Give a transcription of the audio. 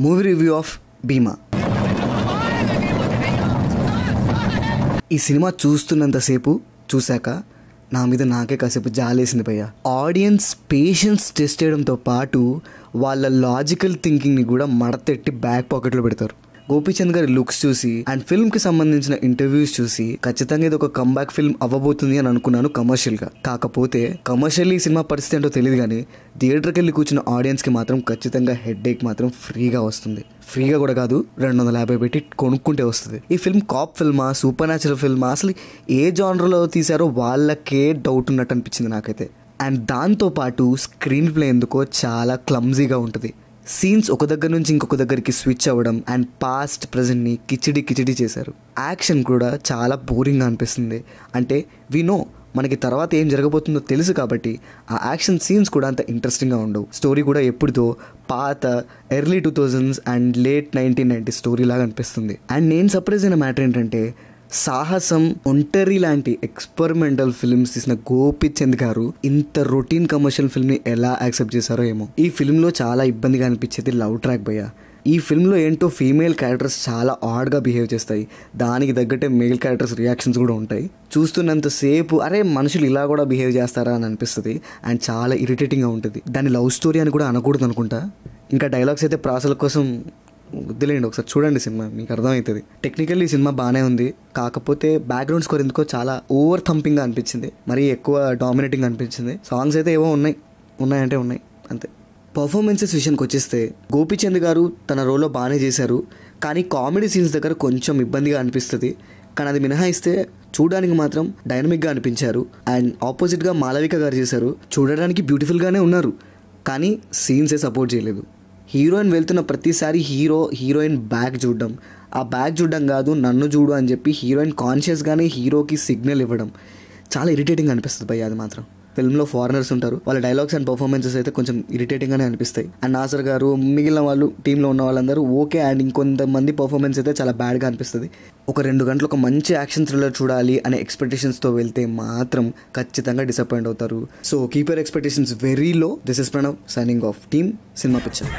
Movie review of భీమా. ఈ cinema చూస్తున్నంతసేపు చూశాక నా మీద నాకే కాసేపు జాలేసింది భయ్య. ఆడియన్స్ పేషెన్స్ టెస్ట్ చేయడంతో పాటు వాళ్ళ లాజికల్ థింకింగ్ని కూడా మడతెట్టి బ్యాక్ పాకెట్లో పెడతారు. గోపీచంద్ గారి లుక్స్ చూసి అండ్ ఫిల్మ్కి సంబంధించిన ఇంటర్వ్యూస్ చూసి ఖచ్చితంగా ఇది ఒక కంబ్యాక్ ఫిల్మ్ అవ్వబోతుంది అని అనుకున్నాను కమర్షియల్గా. కాకపోతే కమర్షియల్లీ ఈ సినిమా పరిస్థితి ఏంటో తెలియదు కానీ థియేటర్కి వెళ్ళి కూర్చున్న ఆడియన్స్కి మాత్రం ఖచ్చితంగా హెడ్ఏక్ మాత్రం ఫ్రీగా వస్తుంది. ఫ్రీగా కూడా కాదు, 250 పెట్టి కొనుక్కుంటే వస్తుంది. ఈ ఫిల్మ్ కాప్ ఫిల్మా, సూపర్ న్యాచురల్ ఫిల్మా, అసలు ఏ జానర్లో తీశారో వాళ్ళకే డౌట్ ఉన్నట్టు అనిపించింది నాకైతే. అండ్ దాంతోపాటు స్క్రీన్ ప్లే ఎందుకో చాలా క్లమ్జీగా ఉంటుంది. సీన్స్ ఒక దగ్గర నుంచి ఇంకొక దగ్గరికి స్విచ్ అవ్వడం అండ్ పాస్ట్ ప్రజెంట్ని కిచిడి చేశారు. యాక్షన్ కూడా చాలా బోరింగ్గా అనిపిస్తుంది. అంటే వి నో మనకి తర్వాత ఏం జరగబోతుందో తెలుసు కాబట్టి ఆ యాక్షన్ సీన్స్ కూడా అంత ఇంట్రెస్టింగ్గా ఉండవు. స్టోరీ కూడా ఎప్పుడుదో పాత early 2000s and late 1990s story లాగా అనిపిస్తుంది. అండ్ నేను సర్ప్రైజ్ అయిన మ్యాటర్ ఏంటంటే సాహసం, ఒంటరి లాంటి ఎక్స్పెరిమెంటల్ ఫిల్మ్స్ తీసిన గోపీచంద్ గారు ఇంత రొటీన్ కమర్షియల్ ఫిల్మ్ని ఎలా యాక్సెప్ట్ చేశారో ఏమో. ఈ ఫిల్మ్లో చాలా ఇబ్బందిగా అనిపించేది లవ్ ట్రాక్ భయ్య. ఈ ఫిల్మ్లో ఏంటో ఫీమేల్ క్యారెక్టర్స్ చాలా ఆడ్గా బిహేవ్ చేస్తాయి, దానికి తగ్గట్టే మేల్ క్యారెక్టర్స్ రియాక్షన్స్ కూడా ఉంటాయి. చూస్తున్నంతసేపు అరే మనుషులు ఇలా కూడా బిహేవ్ చేస్తారా అని అనిపిస్తుంది అండ్ చాలా ఇరిటేటింగ్గా ఉంటుంది. దాన్ని లవ్ స్టోరీ అని కూడా అనకూడదు అనుకుంటా. ఇంకా డైలాగ్స్ అయితే ప్రాసల కోసం వద్దులేండి, ఒకసారి చూడండి సినిమా, మీకు అర్థమవుతుంది. టెక్నికల్లీ ఈ సినిమా బాగానే ఉంది, కాకపోతే బ్యాక్గ్రౌండ్ స్కోర్ ఎందుకో చాలా ఓవర్ థంపింగ్గా అనిపించింది, మరీ ఎక్కువ డామినేటింగ్ అనిపించింది. సాంగ్స్ అయితే ఏవో ఉన్నాయంటే ఉన్నాయి అంతే. పర్ఫార్మెన్సెస్ విషయానికి వచ్చేస్తే గోపీచంద్ గారు తన రోల్లో బాగానే చేశారు, కానీ కామెడీ సీన్స్ దగ్గర కొంచెం ఇబ్బందిగా అనిపిస్తుంది. కానీ అది మినహాయిస్తే చూడడానికి మాత్రం డైనమిక్గా అనిపించారు. అండ్ ఆపోజిట్గా మాలవిక గారు చేశారు, చూడడానికి బ్యూటిఫుల్గానే ఉన్నారు, కానీ సీన్సే సపోర్ట్ చేయలేదు. హీరోయిన్ వెళ్తున్న ప్రతిసారి హీరోయిన్ బ్యాగ్ చూడడం, ఆ బ్యాగ్ చూడడం కాదు నన్ను చూడు అని చెప్పి హీరోయిన్ కాన్షియస్గానే హీరోకి సిగ్నల్ ఇవ్వడం చాలా ఇరిటేటింగ్ అనిపిస్తుంది భయ్య. అది మాత్రం ఫిల్మ్లో ఫారినర్స్ ఉంటారు, వాళ్ళ డైలాగ్స్ అండ్ పర్ఫార్మెన్సెస్ అయితే కొంచెం ఇరిటేటింగ్గానే అనిపిస్తాయి. అండ్ నాసర్ గారు మిగిలిన వాళ్ళు టీంలో ఉన్న వాళ్ళందరూ ఓకే, అండ్ ఇంకొంతమంది పర్ఫార్మెన్స్ అయితే చాలా బ్యాడ్గా అనిపిస్తుంది. ఒక 2 గంటలు ఒక మంచి యాక్షన్ థ్రిల్లర్ చూడాలి అనే ఎక్స్పెక్టేషన్స్తో వెళ్తే మాత్రం ఖచ్చితంగా డిసప్పాయింట్ అవుతారు. So keep your expectations very low. This is Pranav signing off, team cinema picture.